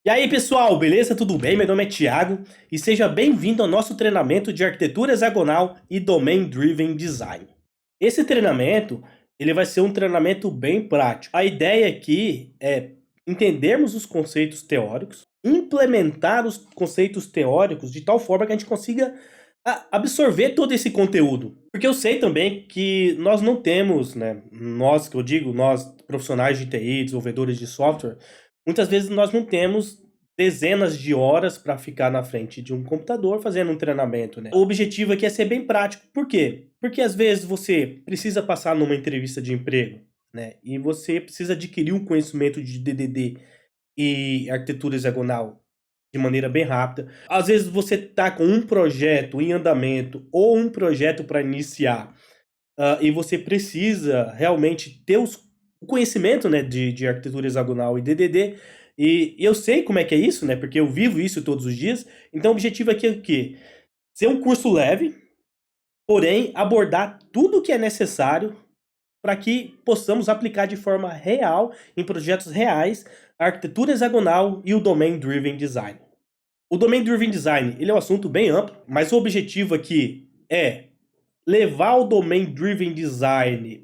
E aí, pessoal, beleza? Tudo bem? Meu nome é Thiago e seja bem-vindo ao nosso treinamento de arquitetura hexagonal e Domain Driven Design. Esse treinamento, ele vai ser um treinamento bem prático. A ideia aqui é entendermos os conceitos teóricos, implementar os conceitos teóricos de tal forma que a gente consiga absorver todo esse conteúdo. Porque eu sei também que nós não temos, né, nós, que eu digo, nós profissionais de TI, desenvolvedores de software, muitas vezes nós não temos dezenas de horas para ficar na frente de um computador fazendo um treinamento, né? O objetivo aqui é ser bem prático. Por quê? Porque às vezes você precisa passar numa entrevista de emprego, né? E você precisa adquirir um conhecimento de DDD e arquitetura hexagonal de maneira bem rápida. Às vezes você tá com um projeto em andamento ou um projeto para iniciar, e você precisa realmente ter o conhecimento, né, de arquitetura hexagonal e DDD, e eu sei como é que é isso, né, porque eu vivo isso todos os dias. Então o objetivo aqui é o quê? Ser um curso leve, porém abordar tudo o que é necessário para que possamos aplicar de forma real, em projetos reais, a arquitetura hexagonal e o Domain Driven Design. O Domain Driven Design, ele é um assunto bem amplo, mas o objetivo aqui é levar o Domain Driven Design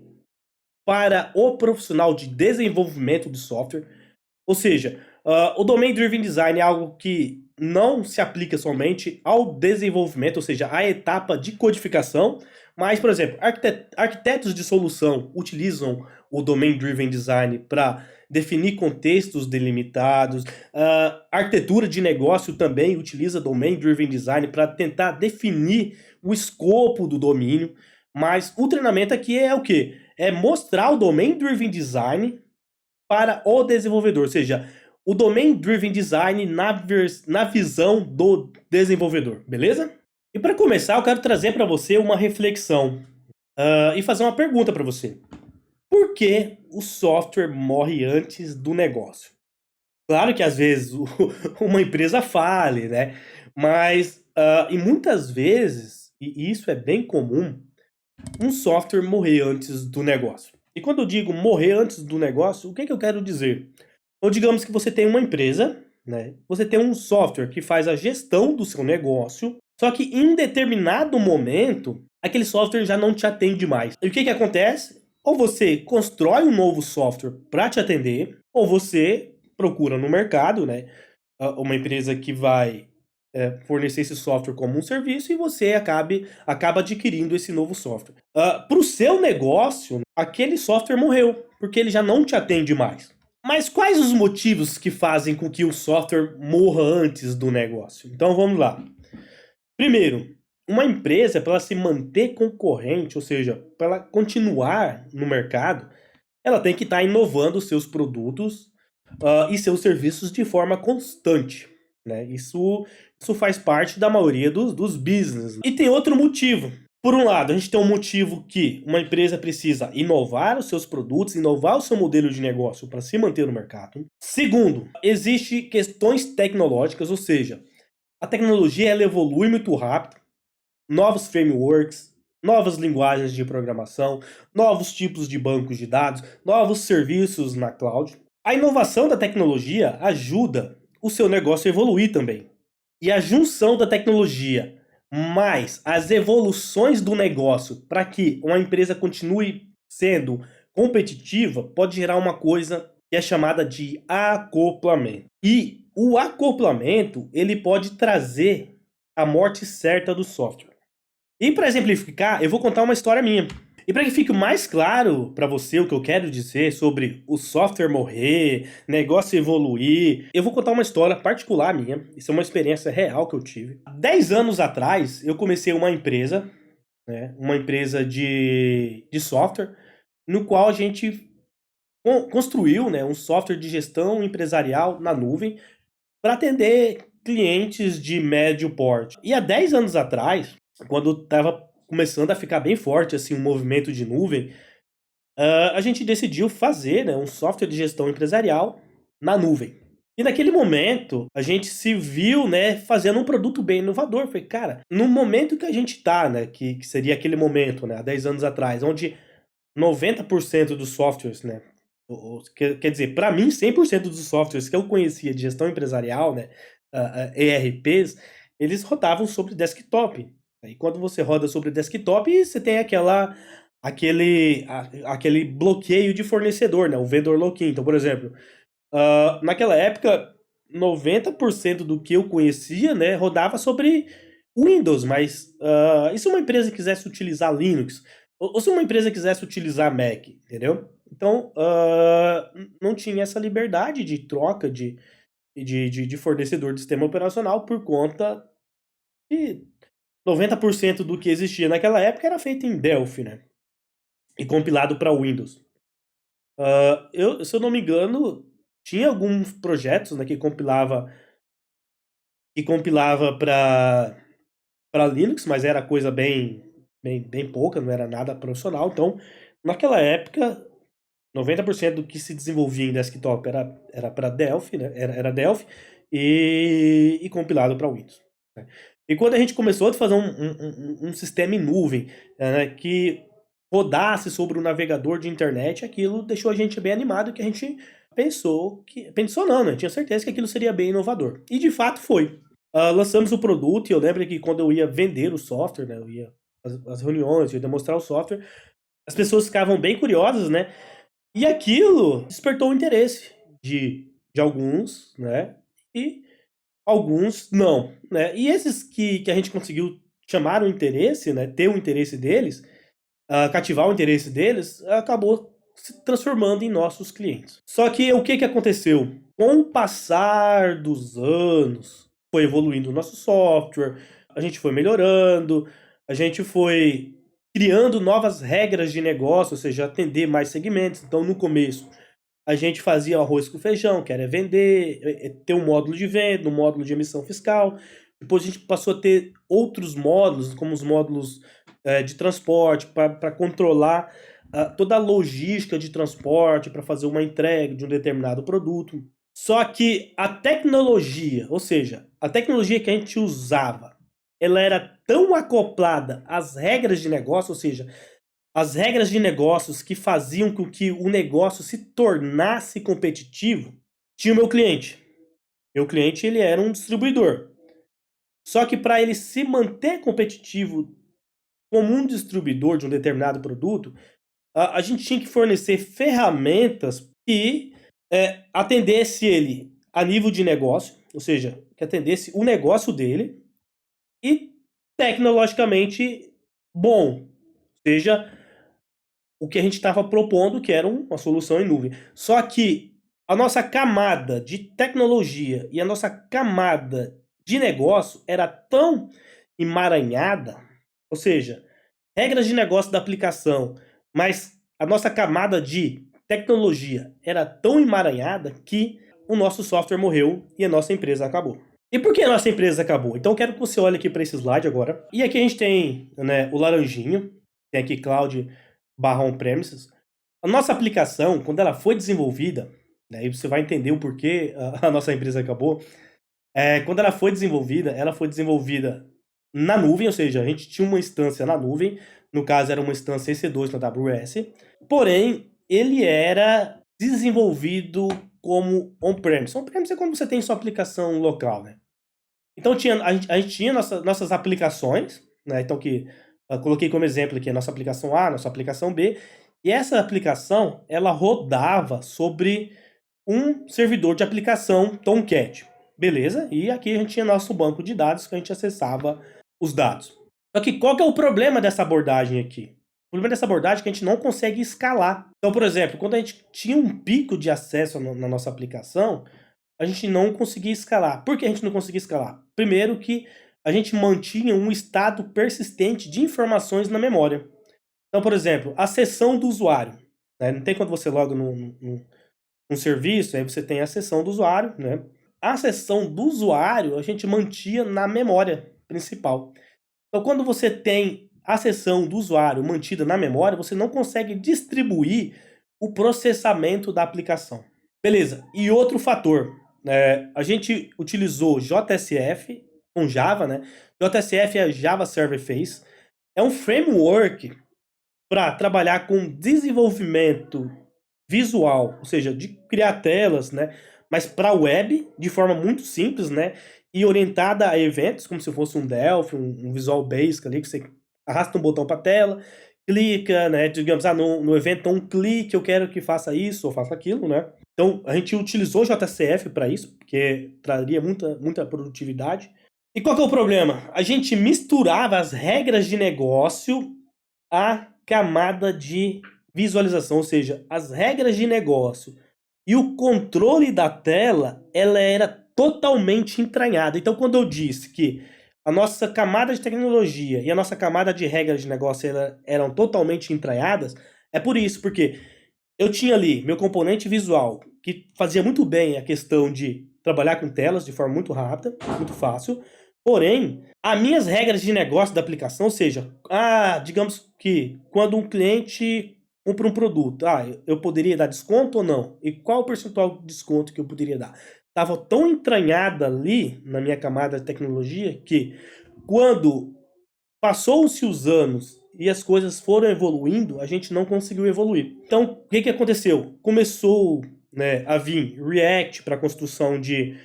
para o profissional de desenvolvimento de software. Ou seja, o Domain Driven Design é algo que não se aplica somente ao desenvolvimento, ou seja, à etapa de codificação, mas, por exemplo, arquitetos de solução utilizam o Domain Driven Design para definir contextos delimitados. Arquitetura de negócio também utiliza Domain Driven Design para tentar definir o escopo do domínio. Mas o treinamento aqui é o quê? É mostrar o Domain Driven Design para o desenvolvedor, ou seja, o Domain Driven Design na visão do desenvolvedor, beleza? E para começar, eu quero trazer para você uma reflexão e fazer uma pergunta para você. Por que o software morre antes do negócio? Claro que às vezes uma empresa fale, né? Mas e muitas vezes, e isso é bem comum, um software morrer antes do negócio. E quando eu digo morrer antes do negócio, o que eu quero dizer? Ou digamos que você tem uma empresa, né? Você tem um software que faz a gestão do seu negócio, só que em um determinado momento, aquele software já não te atende mais. E o que acontece? Ou você constrói um novo software para te atender, ou você procura no mercado, né, uma empresa que vai fornecer esse software como um serviço e você acaba adquirindo esse novo software. Para o seu negócio, aquele software morreu, porque ele já não te atende mais. Mas quais os motivos que fazem com que o software morra antes do negócio? Então vamos lá. Primeiro, uma empresa, para ela se manter concorrente, ou seja, para ela continuar no mercado, ela tem que estar inovando os seus produtos e seus serviços de forma constante, né? Isso faz parte da maioria dos business. E tem outro motivo. Por um lado, a gente tem um motivo que uma empresa precisa inovar os seus produtos, inovar o seu modelo de negócio para se manter no mercado. Segundo, existe questões tecnológicas, ou seja, a tecnologia ela evolui muito rápido, novos frameworks, novas linguagens de programação, novos tipos de bancos de dados, novos serviços na cloud. A inovação da tecnologia ajuda o seu negócio a evoluir também. E a junção da tecnologia mais as evoluções do negócio para que uma empresa continue sendo competitiva pode gerar uma coisa que é chamada de acoplamento. E o acoplamento ele pode trazer a morte certa do software. E para exemplificar, eu vou contar uma história minha. E para que fique mais claro para você o que eu quero dizer sobre o software morrer, negócio evoluir, eu vou contar uma história particular minha. Isso é uma experiência real que eu tive. 10 anos atrás, eu comecei uma empresa, né, uma empresa de software, no qual a gente construiu, né, um software de gestão empresarial na nuvem para atender clientes de médio porte. E há 10 anos atrás, quando estava começando a ficar bem forte assim, um movimento de nuvem, a gente decidiu fazer, né, um software de gestão empresarial na nuvem. E naquele momento, a gente se viu, né, fazendo um produto bem inovador. Falei, cara, no momento que a gente está, né, que seria aquele momento, né, há 10 anos atrás, onde 90% dos softwares, né, Quer dizer, para mim, 100% dos softwares que eu conhecia de gestão empresarial, né, ERPs, eles rodavam sobre desktop. E quando você roda sobre desktop, você tem aquele bloqueio de fornecedor, né, o vendor lock-in. Então, por exemplo, naquela época, 90% do que eu conhecia, né, rodava sobre Windows, mas e se uma empresa quisesse utilizar Linux? Ou se uma empresa quisesse utilizar Mac, entendeu? Então, não tinha essa liberdade de troca de fornecedor de sistema operacional por conta que 90% do que existia naquela época era feito em Delphi, né? E compilado para Windows. Se eu não me engano, tinha alguns projetos, né, que compilava para Linux, mas era coisa bem pouca, não era nada profissional. Então, naquela época, 90% do que se desenvolvia em desktop era para Delphi, né? Era Delphi e compilado para Windows, né? E quando a gente começou a fazer um sistema em nuvem, né, que rodasse sobre o navegador de internet, aquilo deixou a gente bem animado, que a gente pensou não, né? Tinha certeza que aquilo seria bem inovador. E de fato foi. Lançamos o produto e eu lembro que quando eu ia vender o software, né, eu ia as reuniões, eu ia demonstrar o software, as pessoas ficavam bem curiosas, né? E aquilo despertou o interesse de alguns, né? E alguns não, né? E esses que a gente conseguiu chamar o interesse, né? Ter o interesse deles, cativar o interesse deles, acabou se transformando em nossos clientes. Só que o que aconteceu? Com o passar dos anos, foi evoluindo o nosso software, a gente foi melhorando, a gente foi criando novas regras de negócio, ou seja, atender mais segmentos. Então, no começo, a gente fazia arroz com feijão, que era vender, ter um módulo de venda, um módulo de emissão fiscal. Depois a gente passou a ter outros módulos, como os módulos de transporte, para controlar toda a logística de transporte, para fazer uma entrega de um determinado produto. Só que a tecnologia, ou seja, a tecnologia que a gente usava, ela era tão acoplada às regras de negócio, ou seja, as regras de negócios que faziam com que o negócio se tornasse competitivo, tinha o meu cliente. Meu cliente, ele era um distribuidor. Só que para ele se manter competitivo como um distribuidor de um determinado produto, a gente tinha que fornecer ferramentas que atendesse ele a nível de negócio, ou seja, que atendesse o negócio dele e tecnologicamente bom, ou seja, o que a gente estava propondo, que era uma solução em nuvem. Só que a nossa camada de tecnologia e a nossa camada de negócio era tão emaranhada, ou seja, regras de negócio da aplicação, mas a nossa camada de tecnologia era tão emaranhada que o nosso software morreu e a nossa empresa acabou. E por que a nossa empresa acabou? Então eu quero que você olhe aqui para esse slide agora. E aqui a gente tem, né, o laranjinho, tem aqui cloud barra on-premises. A nossa aplicação, quando ela foi desenvolvida, né, e você vai entender o porquê a nossa empresa acabou, quando ela foi desenvolvida na nuvem, ou seja, a gente tinha uma instância na nuvem, no caso era uma instância EC2 na AWS, porém, ele era desenvolvido como on-premise. On-premise é quando você tem sua aplicação local, né? Então a gente tinha nossas aplicações, né? Então que coloquei como exemplo aqui a nossa aplicação A, nossa aplicação B, e essa aplicação ela rodava sobre um servidor de aplicação Tomcat. Beleza? E aqui a gente tinha nosso banco de dados que a gente acessava os dados. Só que qual que é o problema dessa abordagem aqui? O problema dessa abordagem é que a gente não consegue escalar. Então, por exemplo, quando a gente tinha um pico de acesso na nossa aplicação, a gente não conseguia escalar. Por que a gente não conseguia escalar? Primeiro que a gente mantinha um estado persistente de informações na memória. Então, por exemplo, a sessão do usuário, né? Não tem quando você loga num serviço, aí você tem a sessão do usuário, né? A sessão do usuário a gente mantinha na memória principal. Então, quando você tem a sessão do usuário mantida na memória, você não consegue distribuir o processamento da aplicação. Beleza, e outro fator, a gente utilizou JSF com Java, né? JSF é Java Server Face. É um framework para trabalhar com desenvolvimento visual, ou seja, de criar telas, né? Mas para web, de forma muito simples, né? E orientada a eventos, como se fosse um Delphi, um Visual Basic ali, que você arrasta um botão para a tela, clica, né? Digamos, no evento um clique, eu quero que faça isso ou faça aquilo, né? Então, a gente utilizou o JCF para isso, porque traria muita produtividade. E qual que é o problema? A gente misturava as regras de negócio à camada de visualização, ou seja, as regras de negócio e o controle da tela, ela era totalmente entranhada. Então, quando eu disse que a nossa camada de tecnologia e a nossa camada de regras de negócio eram totalmente entranhadas, é por isso, porque eu tinha ali meu componente visual, que fazia muito bem a questão de trabalhar com telas de forma muito rápida, muito fácil. Porém, as minhas regras de negócio da aplicação, ou seja, digamos que quando um cliente compra um produto, eu poderia dar desconto ou não? E qual o percentual de desconto que eu poderia dar? Estava tão entranhada ali na minha camada de tecnologia que quando passou-se os anos e as coisas foram evoluindo, a gente não conseguiu evoluir. Então, o que aconteceu? Começou, né, a vir React para construção de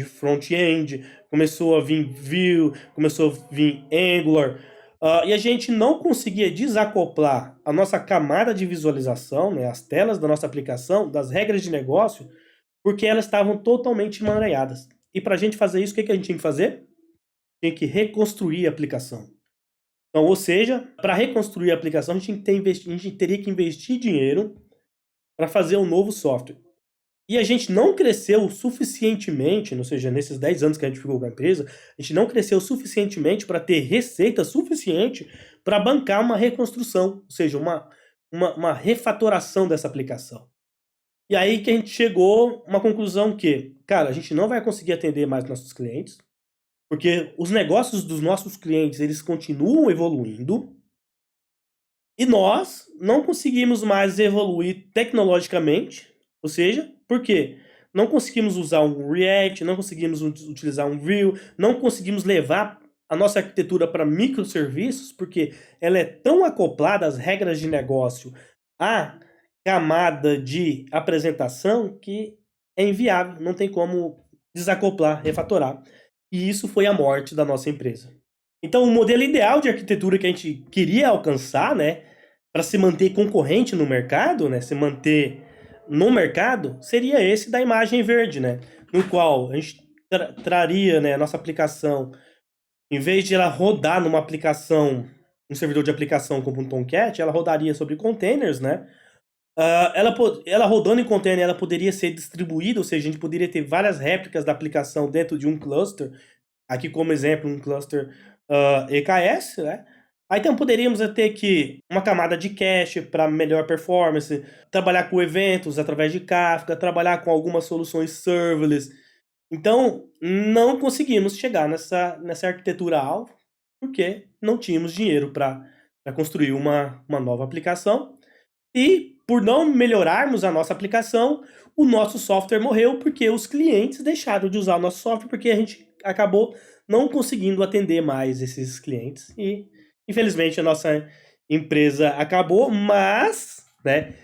front-end, começou a vir Vue, começou a vir Angular, e a gente não conseguia desacoplar a nossa camada de visualização, né, as telas da nossa aplicação, das regras de negócio, porque elas estavam totalmente emaranhadas. E para a gente fazer isso, o que a gente tinha que fazer? Tinha que reconstruir a aplicação. Então, ou seja, para reconstruir a aplicação, a gente teria que investir dinheiro para fazer um novo software. E a gente não cresceu suficientemente, ou seja, nesses 10 anos que a gente ficou com a empresa, a gente não cresceu suficientemente para ter receita suficiente para bancar uma reconstrução, ou seja, uma refatoração dessa aplicação. E aí que a gente chegou a uma conclusão que, cara, a gente não vai conseguir atender mais nossos clientes, porque os negócios dos nossos clientes, eles continuam evoluindo, e nós não conseguimos mais evoluir tecnologicamente, ou seja, por quê? Não conseguimos usar um React, não conseguimos utilizar um Vue, não conseguimos levar a nossa arquitetura para microserviços, porque ela é tão acoplada às regras de negócio, à camada de apresentação, que é inviável, não tem como desacoplar, refatorar. E isso foi a morte da nossa empresa. Então, o modelo ideal de arquitetura que a gente queria alcançar, né, para se manter concorrente no mercado, né, se manter no mercado, seria esse da imagem verde, né, no qual a gente traria, né, a nossa aplicação, em vez de ela rodar numa aplicação, um servidor de aplicação como um Tomcat, ela rodaria sobre containers, né. Ela rodando em container, ela poderia ser distribuída, ou seja, a gente poderia ter várias réplicas da aplicação dentro de um cluster. Aqui como exemplo, um cluster EKS, né? Aí então poderíamos ter aqui uma camada de cache para melhor performance, trabalhar com eventos através de Kafka, trabalhar com algumas soluções serverless. Então, não conseguimos chegar nessa arquitetura-alvo, porque não tínhamos dinheiro para construir uma nova aplicação. E, por não melhorarmos a nossa aplicação, o nosso software morreu porque os clientes deixaram de usar o nosso software, porque a gente acabou não conseguindo atender mais esses clientes. E, infelizmente, a nossa empresa acabou, mas, né,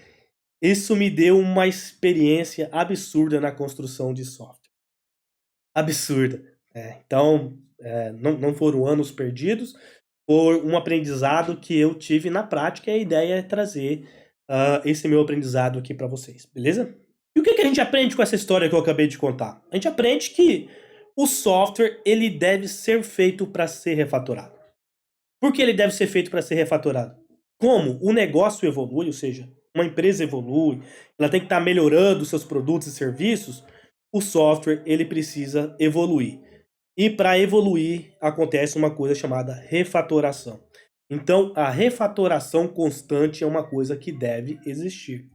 isso me deu uma experiência absurda na construção de software. Absurda. Então, não foram anos perdidos, foi um aprendizado que eu tive na prática, e a ideia é trazer esse meu aprendizado aqui para vocês, beleza? E o que a gente aprende com essa história que eu acabei de contar? A gente aprende que o software, ele deve ser feito para ser refatorado. Por que ele deve ser feito para ser refatorado? Como o negócio evolui, ou seja, uma empresa evolui, ela tem que estar melhorando seus produtos e serviços, o software, ele precisa evoluir. E para evoluir, acontece uma coisa chamada refatoração. Então, a refatoração constante é uma coisa que deve existir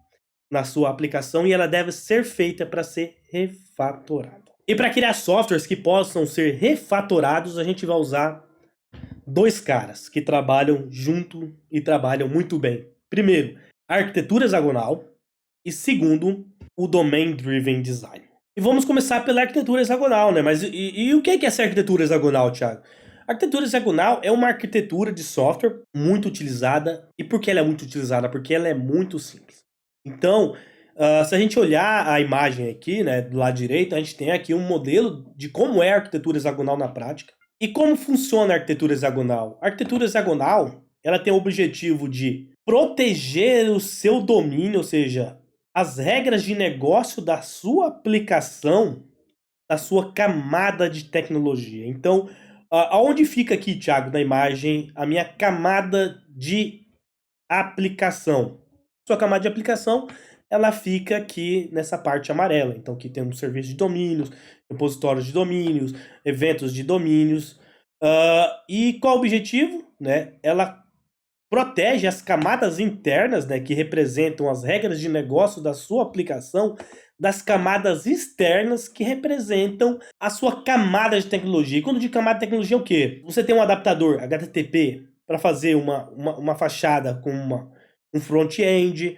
na sua aplicação, e ela deve ser feita para ser refatorada. E para criar softwares que possam ser refatorados, a gente vai usar dois caras que trabalham junto e trabalham muito bem. Primeiro, a arquitetura hexagonal, e segundo, o Domain Driven Design. E vamos começar pela arquitetura hexagonal, né? Mas e o que é essa arquitetura hexagonal, Thiago? A arquitetura hexagonal é uma arquitetura de software muito utilizada. E por que ela é muito utilizada? Porque ela é muito simples. Então, se a gente olhar a imagem aqui, né, do lado direito, a gente tem aqui um modelo de como é a arquitetura hexagonal na prática. E como funciona a arquitetura hexagonal? A arquitetura hexagonal, ela tem o objetivo de proteger o seu domínio, ou seja, as regras de negócio da sua aplicação, da sua camada de tecnologia. Então, aonde fica aqui, Thiago, na imagem, a minha camada de aplicação? Sua camada de aplicação, ela fica aqui nessa parte amarela. Então, aqui temos serviço de domínios, repositórios de domínios, eventos de domínios. E qual o objetivo? Né? Ela protege as camadas internas, né, que representam as regras de negócio da sua aplicação, das camadas externas que representam a sua camada de tecnologia. E quando digo camada de tecnologia, é o quê? Você tem um adaptador HTTP para fazer uma fachada com um front-end,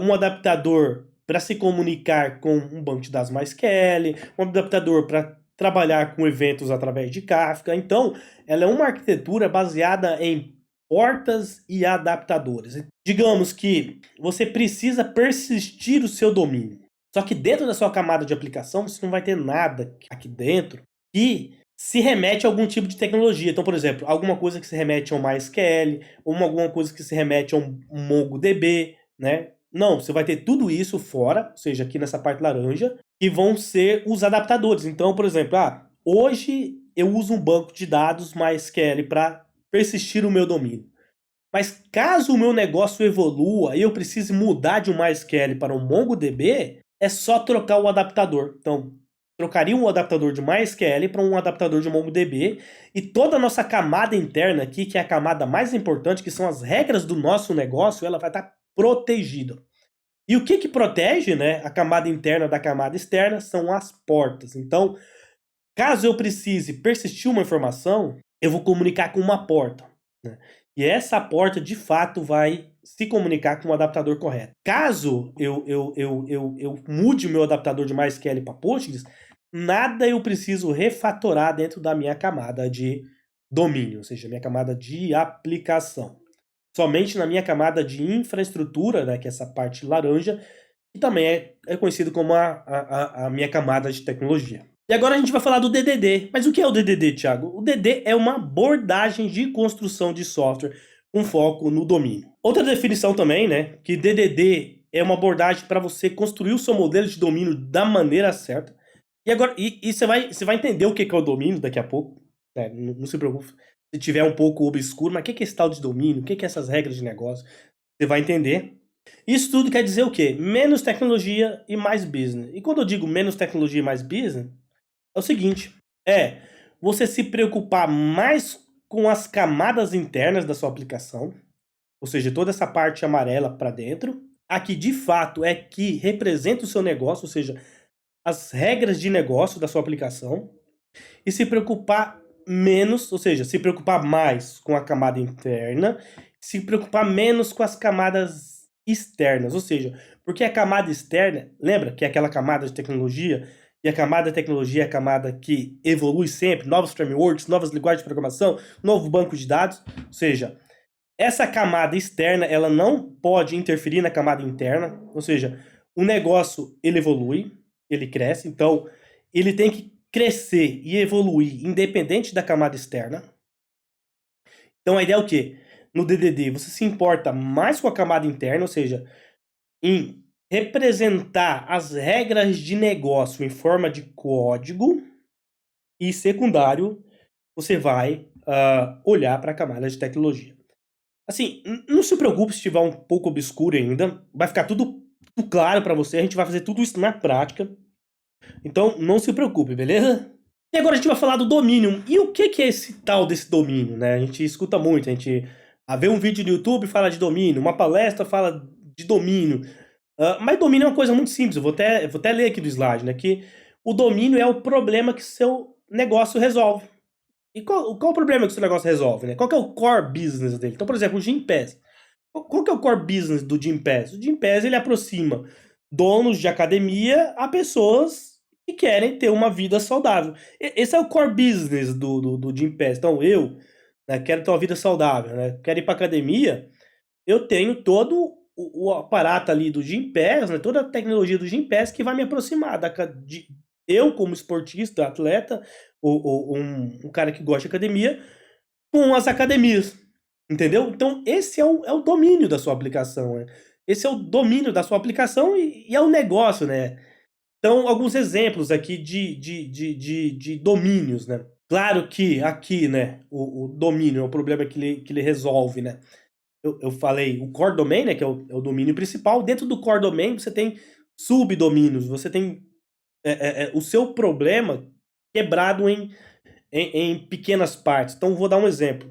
um adaptador para se comunicar com um banco de dados MySQL, um adaptador para trabalhar com eventos através de Kafka. Então, ela é uma arquitetura baseada em portas e adaptadores. Digamos que você precisa persistir o seu domínio. Só que dentro da sua camada de aplicação, você não vai ter nada aqui dentro que se remete a algum tipo de tecnologia. Então, por exemplo, alguma coisa que se remete a um MySQL, ou alguma coisa que se remete a um MongoDB, né? Não, você vai ter tudo isso fora, ou seja, aqui nessa parte laranja, que vão ser os adaptadores. Então, por exemplo, hoje eu uso um banco de dados MySQL para persistir o meu domínio. Mas caso o meu negócio evolua e eu precise mudar de um MySQL para um MongoDB, é só trocar o adaptador. Então, trocaria um adaptador de MySQL para um adaptador de MongoDB e toda a nossa camada interna aqui, que é a camada mais importante, que são as regras do nosso negócio, ela vai estar protegida. E o que protege, né, a camada interna da camada externa são as portas. Então, caso eu precise persistir uma informação, eu vou comunicar com uma porta, né? E essa porta, de fato, vai se comunicar com o adaptador correto. Caso eu mude o meu adaptador de MySQL para Postgres, nada eu preciso refatorar dentro da minha camada de domínio, ou seja, minha camada de aplicação. Somente na minha camada de infraestrutura, né, que é essa parte laranja, que também é conhecido como a minha camada de tecnologia. E agora a gente vai falar do DDD. Mas o que é o DDD, Thiago? O DDD é uma abordagem de construção de software com foco no domínio. Outra definição também, né, que DDD é uma abordagem para você construir o seu modelo de domínio da maneira certa. E agora você vai entender o que é o domínio daqui a pouco, né? Não se preocupe se tiver um pouco obscuro, mas o que é esse tal de domínio? O que é essas regras de negócio? Você vai entender. Isso tudo quer dizer o quê? Menos tecnologia e mais business. E quando eu digo menos tecnologia e mais business, é o seguinte, você se preocupar mais com as camadas internas da sua aplicação, ou seja, toda essa parte amarela para dentro, a que de fato é que representa o seu negócio, ou seja, as regras de negócio da sua aplicação, e se preocupar menos, ou seja, se preocupar mais com a camada interna, se preocupar menos com as camadas externas, ou seja, porque a camada externa, lembra que é aquela camada de tecnologia, e a camada de tecnologia é a camada que evolui sempre, novos frameworks, novas linguagens de programação, novo banco de dados, ou seja, essa camada externa, ela não pode interferir na camada interna, ou seja, o negócio, ele evolui, ele cresce, então ele tem que crescer e evoluir independente da camada externa. Então a ideia é o quê? No DDD, você se importa mais com a camada interna, ou seja, em representar as regras de negócio em forma de código, e secundário, você vai olhar para a camada de tecnologia. Assim, não se preocupe se estiver um pouco obscuro ainda, vai ficar tudo claro para você, a gente vai fazer tudo isso na prática, então não se preocupe, beleza? E agora a gente vai falar do domínio. E o que é esse tal desse domínio, né? A gente escuta muito, a gente vê um vídeo no YouTube e fala de domínio, uma palestra fala de domínio. Mas domínio é uma coisa muito simples, eu vou até ler aqui do slide, né? Que o domínio é o problema que seu negócio resolve. E qual o problema que seu negócio resolve, né? Qual que é o core business dele? Então, por exemplo, o Gympass. Qual que é o core business do Gympass? O Gympass, ele aproxima donos de academia a pessoas que querem ter uma vida saudável. Esse é o core business do Gympass. Então, eu, né, quero ter uma vida saudável, né? Quero ir para academia, eu tenho todo o aparato ali do Gympass, né, toda a tecnologia do Gympass que vai me aproximar de eu como esportista, atleta, ou um cara que gosta de academia, com as academias, entendeu? Então esse é o domínio da sua aplicação, né? Esse é o domínio da sua aplicação e é o negócio, né? Então, alguns exemplos aqui de domínios, né? Claro que aqui, né, o domínio é o problema que ele resolve, né? Eu falei o core domain, né, que é o domínio principal. Dentro do core domain você tem subdomínios, você tem o seu problema quebrado em pequenas partes. Então, vou dar um exemplo,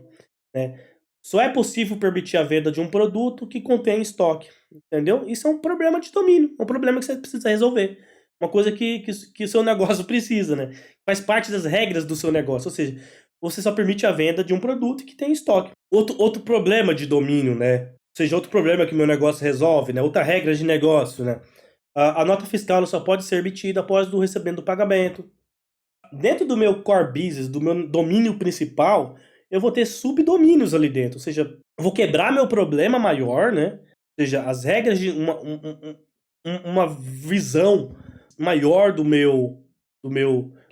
né? Só é possível permitir a venda de um produto que contém estoque, entendeu? Isso é um problema de domínio, é um problema que você precisa resolver. Uma coisa que o seu negócio precisa, né? Faz parte das regras do seu negócio, ou seja, você só permite a venda de um produto que tem estoque. Outro problema de domínio, né? Ou seja, outro problema que meu negócio resolve, né? Outra regra de negócio, né? A nota fiscal ela só pode ser emitida após o recebimento do pagamento. Dentro do meu core business, do meu domínio principal, eu vou ter subdomínios ali dentro. Ou seja, eu vou quebrar meu problema maior, né? Ou seja, as regras de uma visão maior do meu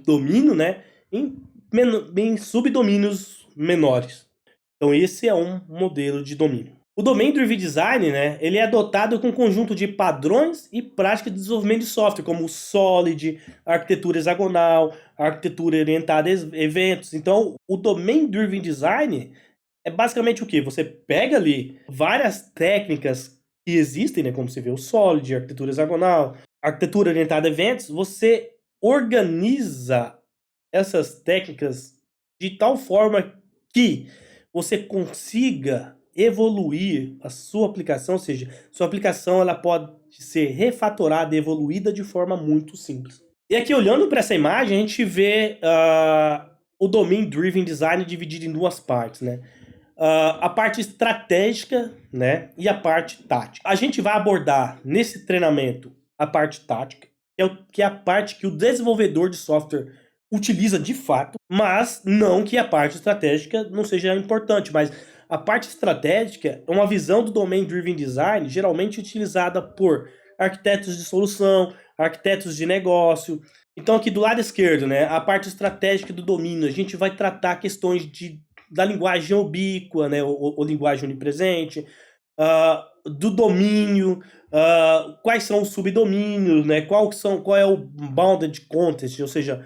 domínio, né? Em subdomínios menores. Então esse é um modelo de domínio. O Domain Driven Design, né, ele é adotado com um conjunto de padrões e práticas de desenvolvimento de software, como o Solid, a arquitetura hexagonal, a arquitetura orientada a eventos. Então, o Domain Driven Design é basicamente o quê? Você pega ali várias técnicas que existem, né, como você vê o Solid, a arquitetura hexagonal, a arquitetura orientada a eventos, você organiza essas técnicas de tal forma que você consiga evoluir a sua aplicação, ou seja, sua aplicação ela pode ser refatorada e evoluída de forma muito simples. E aqui olhando para essa imagem, a gente vê o Domain Driven Design dividido em duas partes, né? A parte estratégica, né, e a parte tática. A gente vai abordar nesse treinamento a parte tática, que é a parte que o desenvolvedor de software utiliza de fato, mas não que a parte estratégica não seja importante, mas a parte estratégica é uma visão do Domain Driven Design geralmente utilizada por arquitetos de solução, arquitetos de negócio. Então aqui do lado esquerdo, né, a parte estratégica do domínio, a gente vai tratar questões da linguagem ubíqua, né, ou linguagem onipresente, do domínio, quais são os subdomínios, né, qual é o bounded context, ou seja,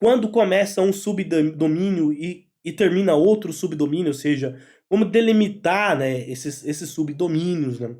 quando começa um subdomínio e termina outro subdomínio, ou seja, como delimitar, né, esses subdomínios, né?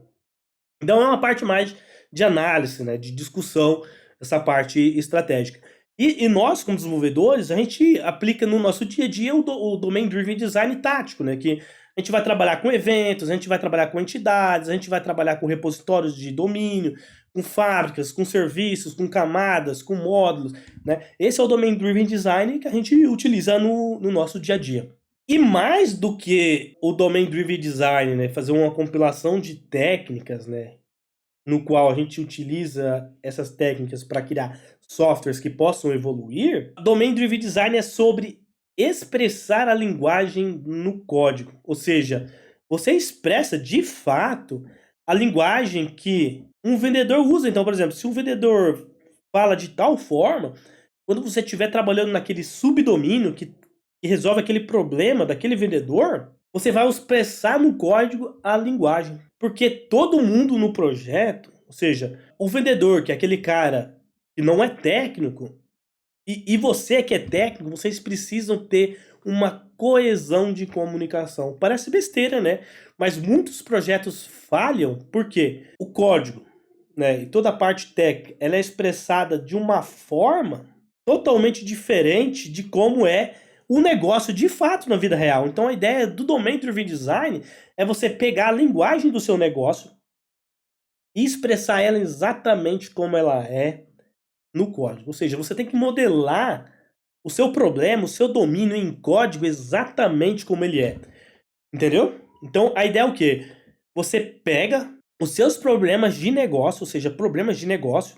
Então é uma parte mais de análise, né, de discussão, essa parte estratégica. E nós, como desenvolvedores, a gente aplica no nosso dia a dia o Domain Driven Design tático, né, que a gente vai trabalhar com eventos, a gente vai trabalhar com entidades, a gente vai trabalhar com repositórios de domínio, com fábricas, com serviços, com camadas, com módulos, né? Esse é o Domain Driven Design que a gente utiliza no nosso dia a dia. E mais do que o Domain Driven Design, né, fazer uma compilação de técnicas, né, no qual a gente utiliza essas técnicas para criar softwares que possam evoluir, Domain Driven Design é sobre expressar a linguagem no código. Ou seja, você expressa de fato a linguagem que um vendedor usa. Então, por exemplo, se um vendedor fala de tal forma, quando você estiver trabalhando naquele subdomínio que resolve aquele problema daquele vendedor, você vai expressar no código a linguagem. Porque todo mundo no projeto, ou seja, o vendedor, que é aquele cara que não é técnico, e você que é técnico, vocês precisam ter uma coesão de comunicação. Parece besteira, né? Mas muitos projetos falham porque o código, né, e toda a parte técnica, ela é expressada de uma forma totalmente diferente de como é o negócio de fato na vida real. Então a ideia do Domain Driven Design é você pegar a linguagem do seu negócio e expressar ela exatamente como ela é no código. Ou seja, você tem que modelar o seu problema, o seu domínio em código exatamente como ele é. Entendeu? Então a ideia é o quê? Você pega os seus problemas de negócio, ou seja, problemas de negócio,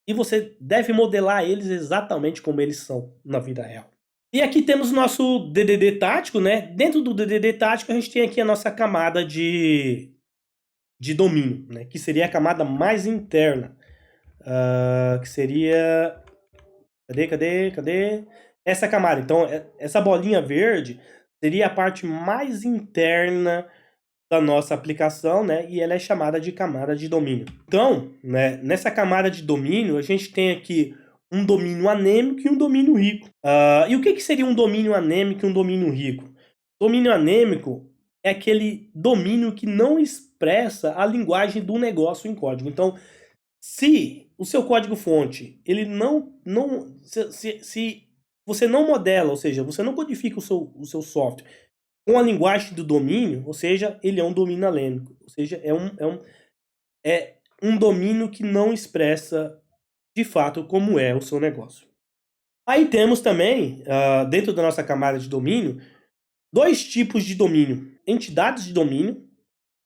e você deve modelar eles exatamente como eles são na vida real. E aqui temos o nosso DDD tático, né? Dentro do DDD tático a gente tem aqui a nossa camada de de domínio, né? Que seria a camada mais interna. Que seria... Cadê? Essa camada. Então, essa bolinha verde seria a parte mais interna da nossa aplicação, né? E ela é chamada de camada de domínio. Então, né, nessa camada de domínio, a gente tem aqui um domínio anêmico e um domínio rico. E o que seria um domínio anêmico e um domínio rico? Domínio anêmico é aquele domínio que não expressa a linguagem do negócio em código. Então, se o seu código-fonte, ele se você não modela, ou seja, você não codifica o seu software com a linguagem do domínio, ou seja, ele é um domínio anêmico, ou seja, é um domínio que não expressa de fato como é o seu negócio. Aí temos também, dentro da nossa camada de domínio, dois tipos de domínio: entidades de domínio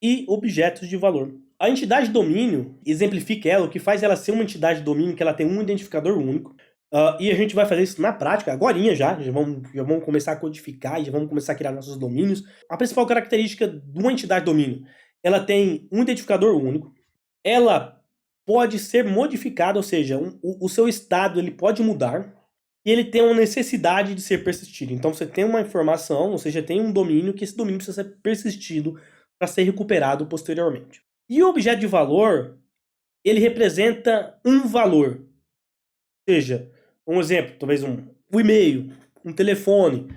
e objetos de valor. A entidade de domínio exemplifica ela, o que faz ela ser uma entidade de domínio, que ela tem um identificador único. E a gente vai fazer isso na prática, agorinha já vamos começar a codificar e já vamos começar a criar nossos domínios. A principal característica de uma entidade de domínio, ela tem um identificador único, ela pode ser modificada, ou seja, o seu estado ele pode mudar, e ele tem uma necessidade de ser persistido. Então você tem uma informação, ou seja, tem um domínio, que esse domínio precisa ser persistido para ser recuperado posteriormente. E o objeto de valor, ele representa um valor. Ou seja, um exemplo, talvez um e-mail, um telefone.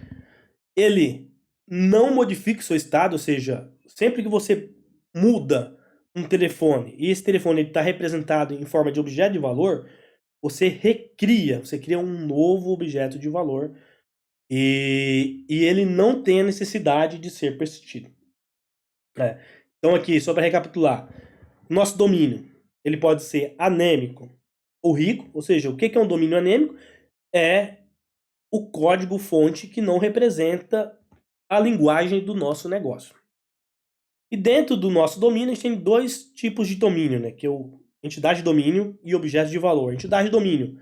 Ele não modifica o seu estado, ou seja, sempre que você muda um telefone e esse telefone está representado em forma de objeto de valor, você cria um novo objeto de valor e ele não tem a necessidade de ser persistido. Então aqui, só para recapitular, nosso domínio, ele pode ser anêmico ou rico, ou seja, o que é um domínio anêmico? É o código-fonte que não representa a linguagem do nosso negócio. E dentro do nosso domínio, a gente tem dois tipos de domínio, né? Que é o entidade de domínio e objeto de valor. A entidade de domínio,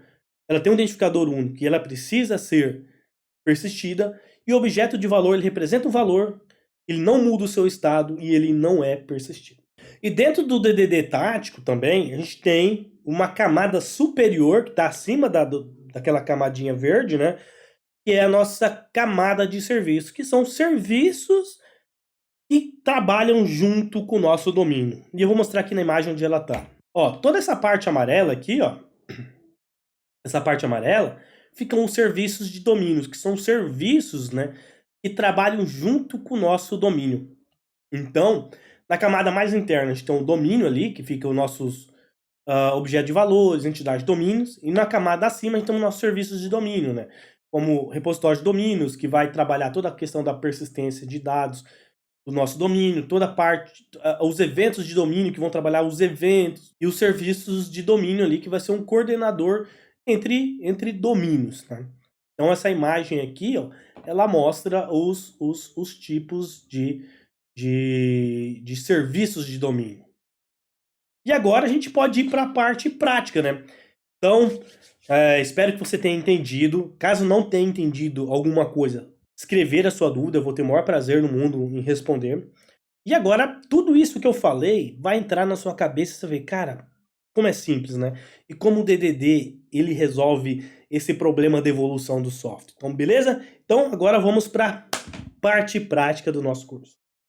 ela tem um identificador único e ela precisa ser persistida. E o objeto de valor, ele representa um valor, ele não muda o seu estado e ele não é persistido. E dentro do DDD tático também, a gente tem uma camada superior, que está acima daquela camadinha verde, né? Que é a nossa camada de serviço, que são serviços que trabalham junto com o nosso domínio. E eu vou mostrar aqui na imagem onde ela está. Ó, toda essa parte amarela aqui, ó, essa parte amarela, ficam os serviços de domínios, que são serviços, né, que trabalham junto com o nosso domínio. Então, na camada mais interna, a gente tem o domínio ali, que fica os nossos objetos de valores, entidade de domínios, e na camada acima a gente tem os nossos serviços de domínio, né, como repositório de domínios, que vai trabalhar toda a questão da persistência de dados do nosso domínio, toda a parte, os eventos de domínio, que vão trabalhar os eventos, e os serviços de domínio ali, que vai ser um coordenador entre domínios, tá? Então essa imagem aqui, ó, ela mostra os tipos de serviços de domínio. E agora a gente pode ir para a parte prática, né? Então, espero que você tenha entendido. Caso não tenha entendido alguma coisa, escrever a sua dúvida, eu vou ter o maior prazer no mundo em responder. E agora, tudo isso que eu falei vai entrar na sua cabeça e você vai ver, cara, como é simples, né? E como o DDD, ele resolve esse problema da evolução do software. Então, beleza? Então, agora vamos para a parte prática do nosso curso.